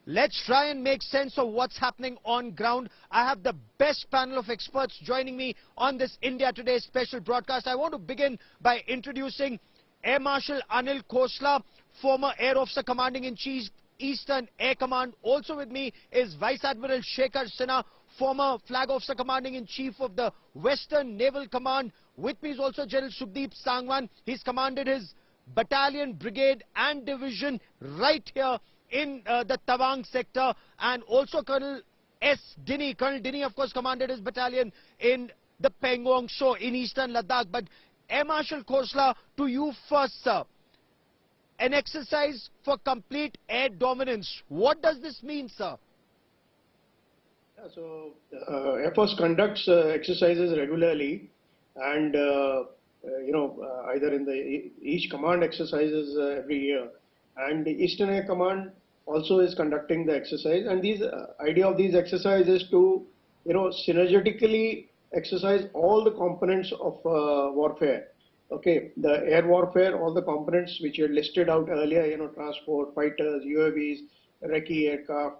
Let's try and make sense of what's happening on ground. I have the best panel of experts joining me on this India Today special broadcast. I want to begin by introducing Air Marshal Anil Khosla, former Air Officer Commanding-in-Chief, Eastern Air Command. Also with me is Vice Admiral Shekhar Sinha, former Flag Officer Commanding-in-Chief of the Western Naval Command. With me is also General Subdeep Sangwan. He's commanded his battalion, brigade and division right here in the Tawang sector, and also Colonel S. Dini. Colonel Dini, of course, commanded his battalion in the Pangong Tso in eastern Ladakh. But Air Marshal Khosla, to you first, sir. An exercise for complete air dominance. What does this mean, sir? Yeah, so Air Force conducts exercises regularly, and either in each command exercises every year, and the Eastern Air Command also is conducting the exercise. And these idea of these exercises to synergetically exercise all the components of warfare. Okay, the air warfare, all the components which you had listed out earlier, transport, fighters, UAVs, recce aircraft,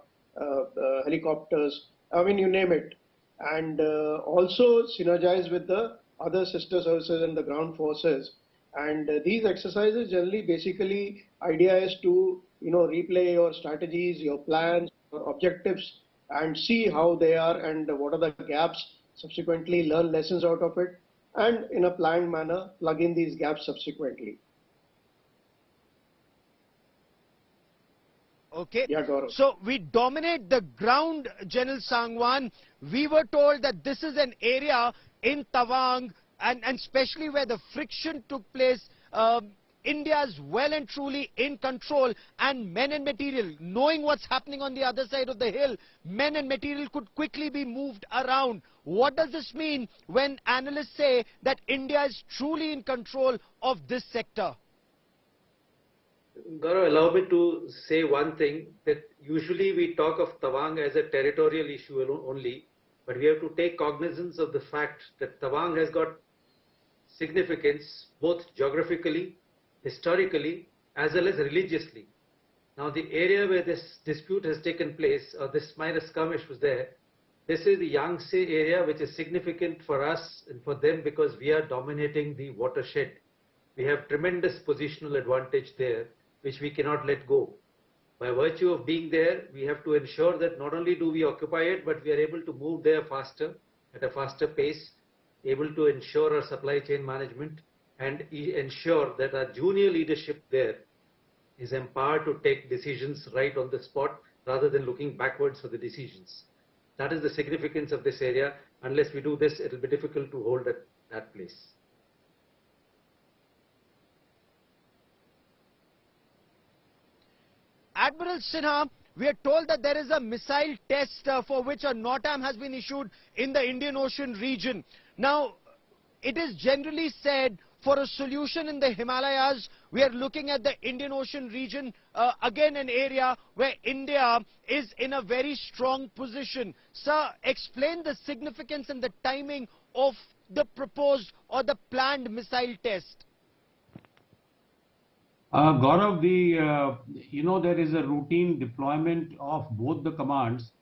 helicopters, I mean, you name it. And also synergize with the other sister services and the ground forces. And these exercises generally, basically, idea is to, replay your strategies, your plans, your objectives, and see how they are and what are the gaps, subsequently learn lessons out of it, and in a planned manner, plug in these gaps subsequently. Okay. Yeah, Gaurav. So we dominate the ground, General Sangwan. We were told that this is an area in Tawang, and especially where the friction took place, India is well and truly in control, and men and material, knowing what's happening on the other side of the hill, men and material could quickly be moved around. What does this mean when analysts say that India is truly in control of this sector? Gaurav, allow me to say one thing, that usually we talk of Tawang as a territorial issue only, but we have to take cognizance of the fact that Tawang has got significance both geographically, historically, as well as religiously. Now, the area where this dispute has taken place, or this minor skirmish was there, this is the Yangtse area, which is significant for us and for them because we are dominating the watershed. We have tremendous positional advantage there, which we cannot let go. By virtue of being there, we have to ensure that not only do we occupy it, but we are able to move there faster, at a faster pace, able to ensure our supply chain management, and ensure that our junior leadership there is empowered to take decisions right on the spot rather than looking backwards for the decisions. That is the significance of this area. Unless we do this, it will be difficult to hold at that place. Admiral Sinha, we are told that there is a missile test for which a NOTAM has been issued in the Indian Ocean region. Now, it is generally said for a solution in the Himalayas, we are looking at the Indian Ocean region, again an area where India is in a very strong position. Sir, explain the significance and the timing of the proposed or the planned missile test. Gaurav, there is a routine deployment of both the commands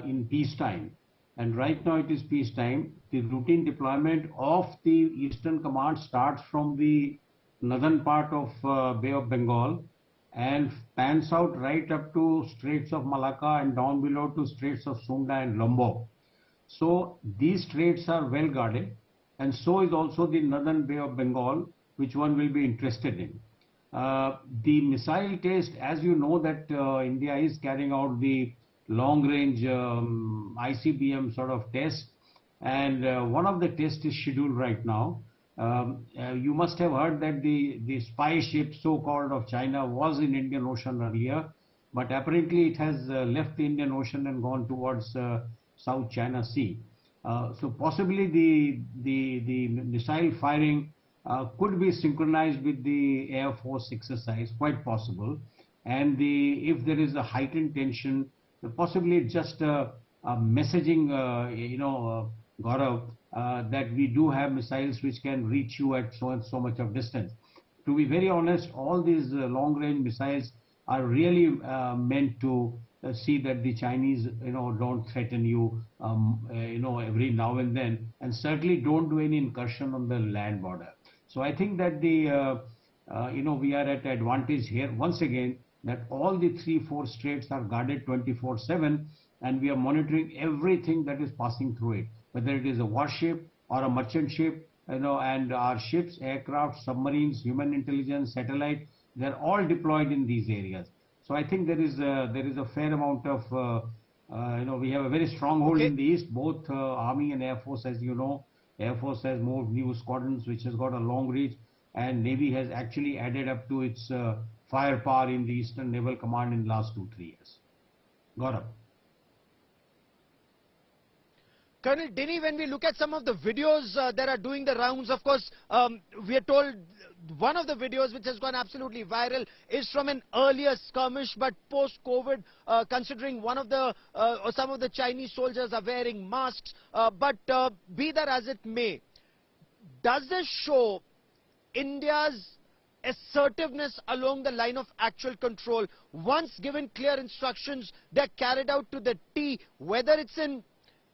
in peacetime. And right now it is peacetime. The routine deployment of the Eastern Command starts from the northern part of Bay of Bengal and pans out right up to Straits of Malacca and down below to Straits of Sunda and Lombok. So these straits are well guarded, and so is also the northern Bay of Bengal, which one will be interested in. The missile test, as you know, that India is carrying out the long-range ICBM sort of test, and one of the tests is scheduled right now. You must have heard that the spy ship, so-called, of China was in Indian Ocean earlier, but apparently it has left the Indian Ocean and gone towards South China Sea. So possibly the missile firing could be synchronized with the Air Force exercise, quite possible. And if there is a heightened tension, possibly just a messaging, Gaurav, that we do have missiles which can reach you at so and so much of distance. To be very honest, all these long-range missiles are really meant to see that the Chinese, don't threaten you, every now and certainly don't do any incursion on the land border. So I think that we are at advantage here once again, that all the 3-4 states are guarded 24/7, and we are monitoring everything that is passing through it, whether it is a warship or a merchant ship, and our ships, aircraft, submarines, human intelligence, satellite, they're all deployed in these areas. So I think there is a fair amount of, we have a very strong hold in the east, both Army and Air Force, as you know. Air Force has moved new squadrons, which has got a long reach, and Navy has actually added up to its firepower in the Eastern Naval Command in the last 2-3 years. Gaurav. Colonel Dinny, when we look at some of the videos that are doing the rounds, of course, we are told one of the videos which has gone absolutely viral is from an earlier skirmish, but post-COVID, considering some of the Chinese soldiers are wearing masks, but be that as it may, does this show India's assertiveness along the line of actual control? Once given clear instructions, they're carried out to the T, whether it's in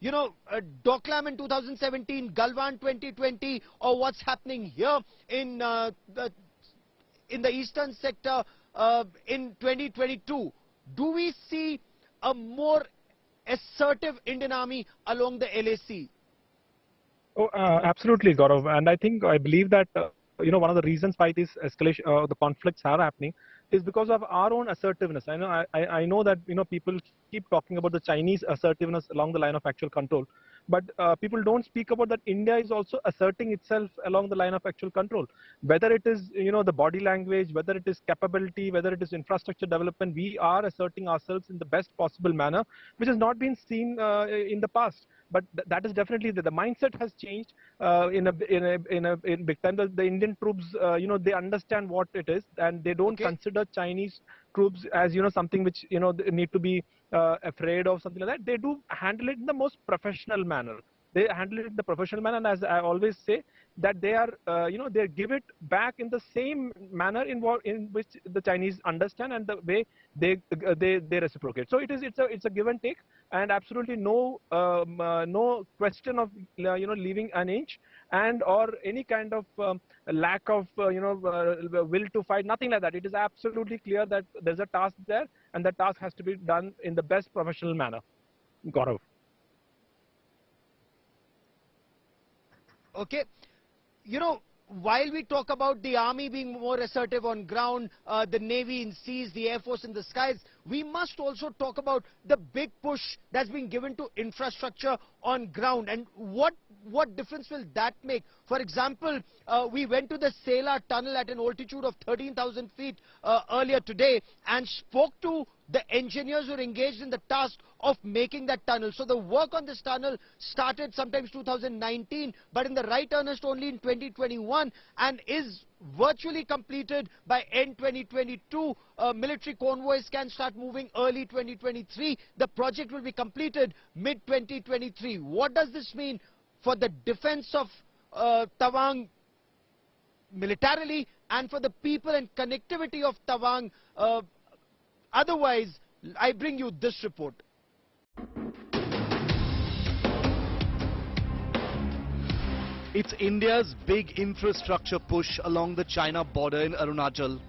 Doklam in 2017, Galwan 2020, or what's happening here in the eastern sector in 2022. Do we see a more assertive Indian Army along the LAC? Oh, absolutely, Gaurav. And I believe that one of the reasons why this escalation, the conflicts are happening, is because of our own assertiveness. I know that people keep talking about the Chinese assertiveness along the line of actual control, but people don't speak about that India is also asserting itself along the line of actual control. Whether it is the body language, whether it is capability, whether it is infrastructure development, we are asserting ourselves in the best possible manner, which has not been seen in the past. But that is definitely the mindset has changed in big time. The Indian troops, they understand what it is, and they don't consider Chinese troops as something which they need to be afraid of, something like that. They do handle it in the most professional manner. They handle it in the professional manner, and as I always say, that they are, they give it back in the same manner in which the Chinese understand and the way they reciprocate. So it's a give and take, and absolutely no question of leaving an inch and or any kind of lack of will to fight, nothing like that. It is absolutely clear that there's a task there, and that task has to be done in the best professional manner. Gaurav. Okay. While we talk about the army being more assertive on ground, the Navy in seas, the Air Force in the skies, we must also talk about the big push that's been given to infrastructure on ground. And what difference will that make? For example, we went to the Sela Tunnel at an altitude of 13,000 feet earlier today and spoke to the engineers who are engaged in the task of making that tunnel. So the work on this tunnel started sometimes 2019, but in the right earnest only in 2021, and is virtually completed by end 2022. Military convoys can start moving early 2023. The project will be completed mid 2023. What does this mean for the defense of Tawang militarily, and for the people and connectivity of Tawang? Otherwise, I bring you this report. It's India's big infrastructure push along the China border in Arunachal,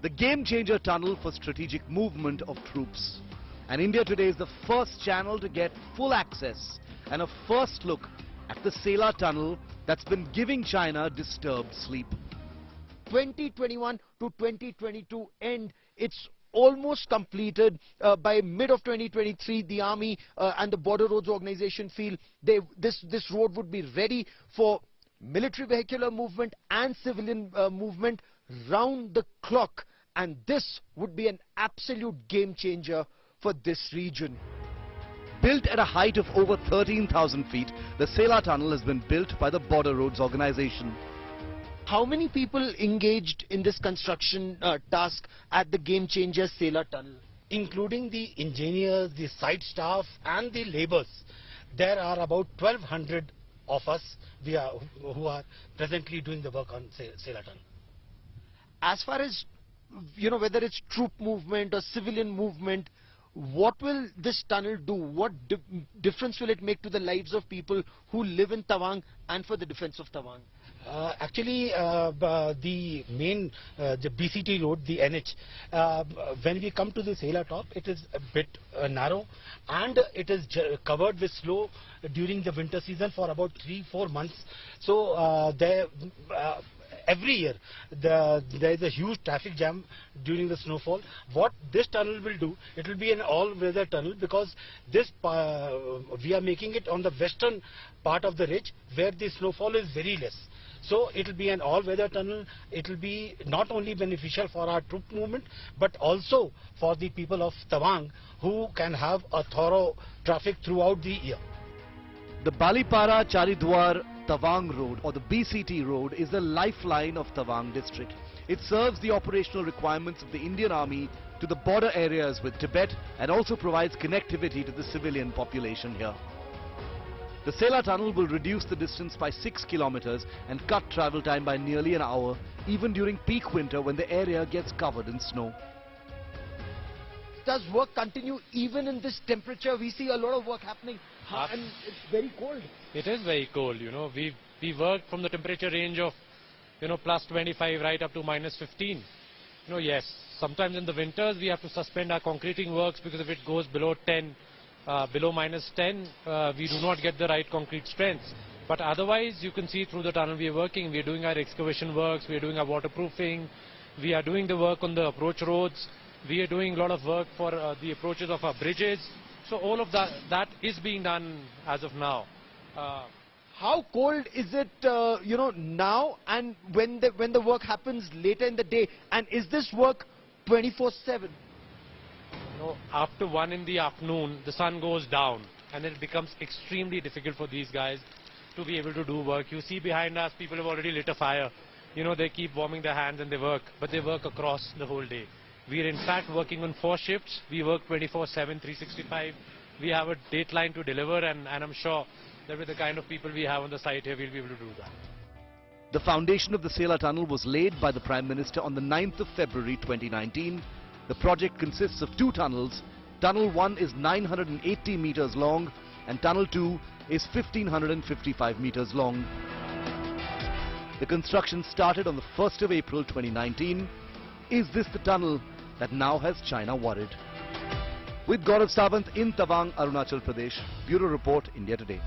the game-changer tunnel for strategic movement of troops. And India today is the first channel to get full access and a first look at the Sela Tunnel that's been giving China disturbed sleep. 2021 to 2022 end, it's almost completed. By mid of 2023, the Army and the Border Roads Organization feel this road would be ready for military vehicular movement and civilian movement round the clock, and this would be an absolute game changer for this region. Built at a height of over 13,000 feet, the Sela Tunnel has been built by the Border Roads Organization. How many people engaged in this construction task at the game changer Sela Tunnel? Including the engineers, the site staff and the labours. There are about 1,200 of us who are presently doing the work on Sela Tunnel. As far as, whether it's troop movement or civilian movement, What will this tunnel do? What difference will it make to the lives of people who live in Tawang and for the defense of Tawang? Actually, the main, the BCT road, the NH, when we come to the Sela top, it is a bit narrow, and it is covered with snow during the winter season for about 3-4 months. So every year there is a huge traffic jam during the snowfall. What this tunnel will do, it will be an all-weather tunnel, because this we are making it on the western part of the ridge where the snowfall is very less. So it will be an all-weather tunnel. It will be not only beneficial for our troop movement, but also for the people of Tawang, who can have a thorough traffic throughout the year. The Balipara Charidwar Tawang Road, or the BCT Road, is the lifeline of Tawang district. It serves the operational requirements of the Indian Army to the border areas with Tibet, and also provides connectivity to the civilian population here. The Sela Tunnel will reduce the distance by 6 kilometers and cut travel time by nearly an hour, even during peak winter when the area gets covered in snow. Does work continue even in this temperature? We see a lot of work happening and it's very cold. It is very cold, you know. We work from the temperature range of, you know, plus 25 right up to minus 15. You know, yes, sometimes in the winters we have to suspend our concreting works, because if it goes below 10, below minus 10, we do not get the right concrete strength. But otherwise, you can see through the tunnel we are working. We are doing our excavation works, we are doing our waterproofing, we are doing the work on the approach roads, we are doing a lot of work for the approaches of our bridges. So all of that is being done as of now. How cold is it, you know, now, and when the work happens later in the day? And is this work 24/7? know, after 1 in the afternoon, the sun goes down and it becomes extremely difficult for these guys to be able to do work. You see behind us, people have already lit a fire. You know, they keep warming their hands and they work, but they work across the whole day. We are in fact working on 4 shifts. We work 24/7, 365. We have a dateline to deliver, and I'm sure that with the kind of people we have on the site here, we'll be able to do that. The foundation of the Sela Tunnel was laid by the Prime Minister on the 9th of February 2019. The project consists of 2 tunnels. Tunnel 1 is 980 meters long and Tunnel 2 is 1555 meters long. The construction started on the 1st of April 2019. Is this the tunnel that now has China worried? With Gaurav Sawant in Tawang, Arunachal Pradesh. Bureau Report, India Today.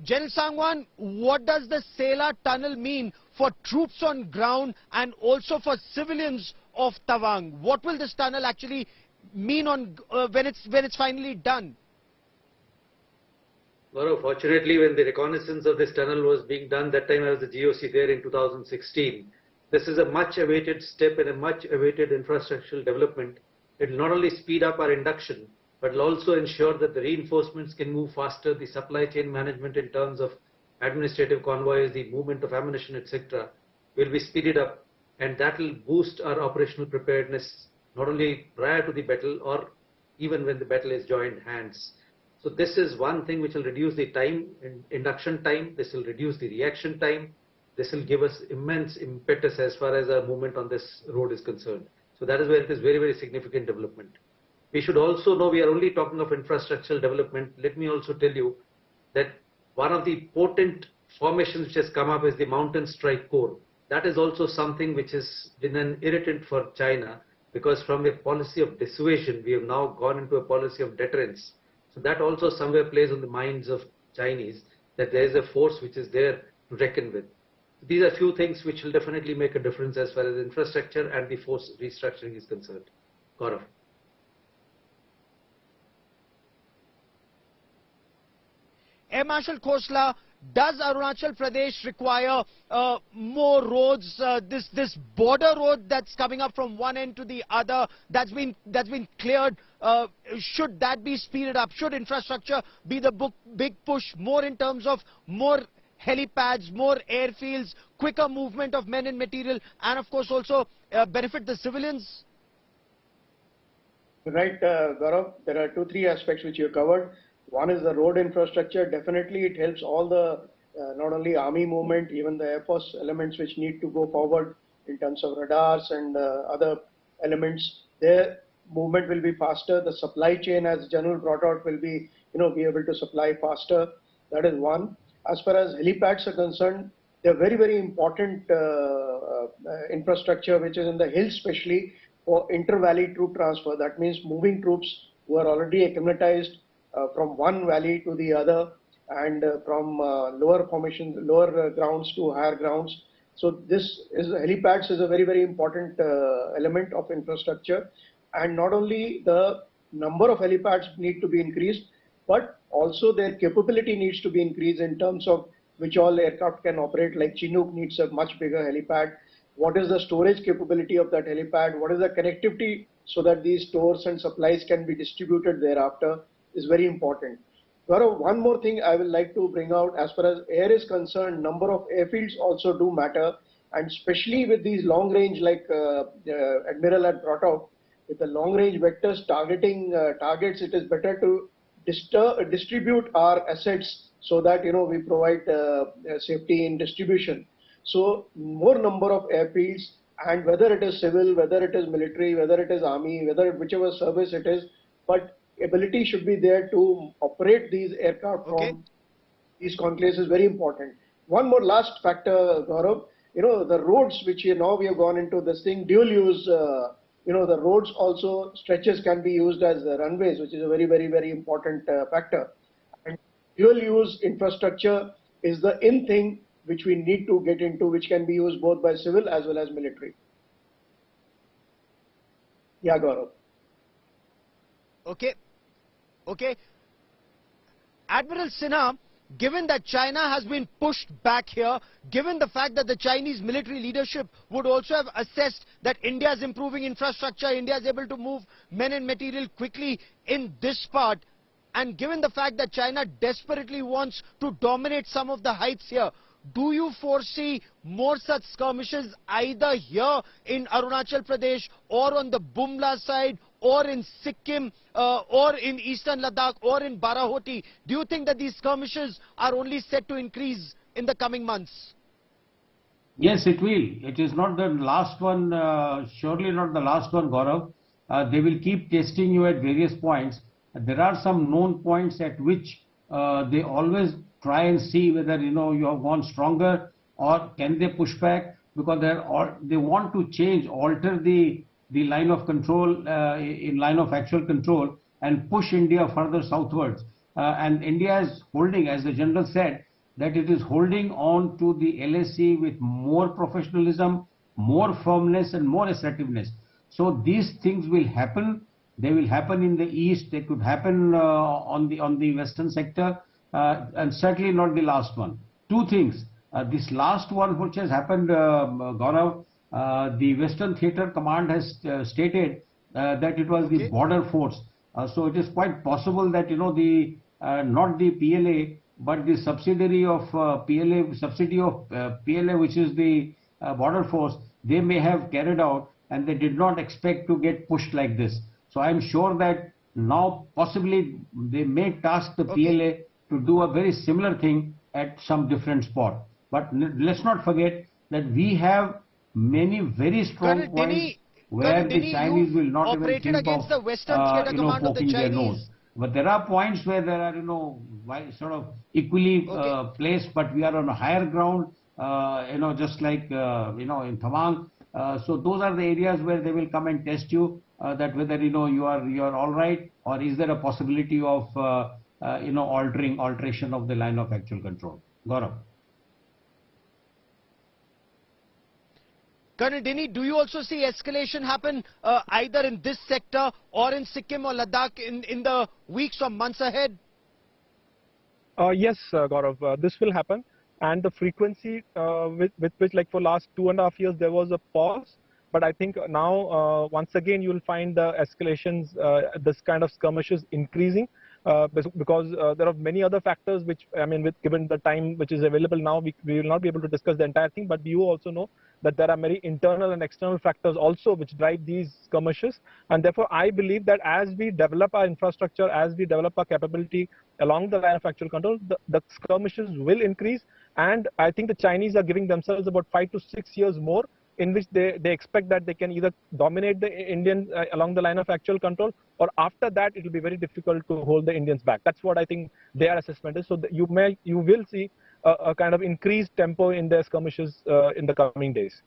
General Sangwan, what does the Sela Tunnel mean for troops on ground and also for civilians of Tawang? What will this tunnel actually mean on when it's finally done? Gaurav, fortunately, when the reconnaissance of this tunnel was being done, that time I was the GOC there in 2016. This is a much awaited step and a much awaited infrastructural development. It will not only speed up our induction, but will also ensure that the reinforcements can move faster, the supply chain management in terms of administrative convoys, the movement of ammunition, etc. will be speeded up, and that will boost our operational preparedness not only prior to the battle or even when the battle is joined hands. So this is one thing which will reduce the time, induction time, this will reduce the reaction time, this will give us immense impetus as far as our movement on this road is concerned. So that is where it is very, very significant development. We should also know we are only talking of infrastructural development. Let me also tell you that one of the potent formations which has come up is the Mountain Strike Corps. That is also something which has been an irritant for China, because from a policy of dissuasion, we have now gone into a policy of deterrence. So that also somewhere plays on the minds of Chinese, that there is a force which is there to reckon with. These are few things which will definitely make a difference as far as infrastructure and the force restructuring is concerned. Gaurav. Air Marshal Khosla, does Arunachal Pradesh require more roads? This border road that's coming up from one end to the other, that's been cleared. Should that be speeded up? Should infrastructure be the big push, more in terms of more helipads, more airfields, quicker movement of men and material, and of course also benefit the civilians? Right, Gaurav, there are 2-3 aspects which you covered. One is the road infrastructure. Definitely it helps all the, not only army movement, even the air force elements which need to go forward in terms of radars and other elements. Their movement will be faster. The supply chain, as General brought out, will be, be able to supply faster. That is one. As far as helipads are concerned, they're very, very important infrastructure, which is in the hills, especially for inter-valley troop transfer. That means moving troops who are already acclimatized from one valley to the other, and from lower formations, lower grounds to higher grounds. So helipads is a very, very important element of infrastructure. And not only the number of helipads need to be increased, but also their capability needs to be increased in terms of which all aircraft can operate. Like Chinook needs a much bigger helipad. What is the storage capability of that helipad? What is the connectivity so that these stores and supplies can be distributed thereafter is very important. Gaurav, one more thing I will like to bring out as far as air is concerned, number of airfields also do matter, and especially with these long range, like Admiral had brought out, with the long range vectors targeting targets, it is better to distribute our assets so that we provide safety in distribution. So more number of airfields, and whether it is civil, whether it is military, whether it is army, whichever service it is, but ability should be there to operate these aircraft from these conclaves is very important. One more last factor, Gaurav, the roads which now we have gone into this thing, dual use, the roads also, stretches can be used as runways, which is a very, very, very important factor. And dual use infrastructure is the in thing which we need to get into, which can be used both by civil as well as military. Yeah, Gaurav. Okay. Admiral Sinha, given that China has been pushed back here, given the fact that the Chinese military leadership would also have assessed that India is improving infrastructure, India is able to move men and material quickly in this part, and given the fact that China desperately wants to dominate some of the heights here, do you foresee more such skirmishes either here in Arunachal Pradesh or on the Bumla side or in Sikkim or in eastern Ladakh or in Barahoti? Do you think that these skirmishes are only set to increase in the coming months? Yes, it will. It is not the last one, surely not the last one, Gaurav. They will keep testing you at various points. There are some known points at which they always try and see whether you have gone stronger or can they push back, because they want to alter the line of control in line of actual control and push India further southwards. And India is holding, as the General said, that it is holding on to the LAC with more professionalism, more firmness and more assertiveness. So these things will happen. They will happen in the east. They could happen on the western sector, and certainly not the last one. Two things. This last one which has happened, Gaurav, the Western Theatre Command has stated that it was the border force. So it is quite possible that not the PLA but the subsidiary of PLA, which is the border force, they may have carried out, and they did not expect to get pushed like this. So I am sure that now possibly they may task the PLA to do a very similar thing at some different spot. But let's not forget that we have many very strong points where the Chinese will not even think against of the Western Theatre Command of the poking their Chinese. nose. But there are points where there are sort of equally placed, but we are on a higher ground, just like in Tawang. So those are the areas where they will come and test you, that whether you are all right, or is there a possibility of alteration of the line of actual control. Gaurav. Colonel Dini, do you also see escalation happen either in this sector or in Sikkim or Ladakh in the weeks or months ahead? Yes, Gaurav, this will happen. And the frequency with which, like for last 2.5 years, there was a pause. But I think now, once again, you will find the escalations, this kind of skirmishes increasing. Because there are many other factors which, given the time which is available now, we will not be able to discuss the entire thing. But you also know that there are many internal and external factors also which drive these skirmishes. And therefore, I believe that as we develop our infrastructure, as we develop our capability along the line of actual control, the skirmishes will increase. And I think the Chinese are giving themselves about 5 to 6 years more in which they expect that they can either dominate the Indians along the line of actual control, or after that it will be very difficult to hold the Indians back. That's what I think their assessment is. So you will see a kind of increased tempo in their skirmishes in the coming days.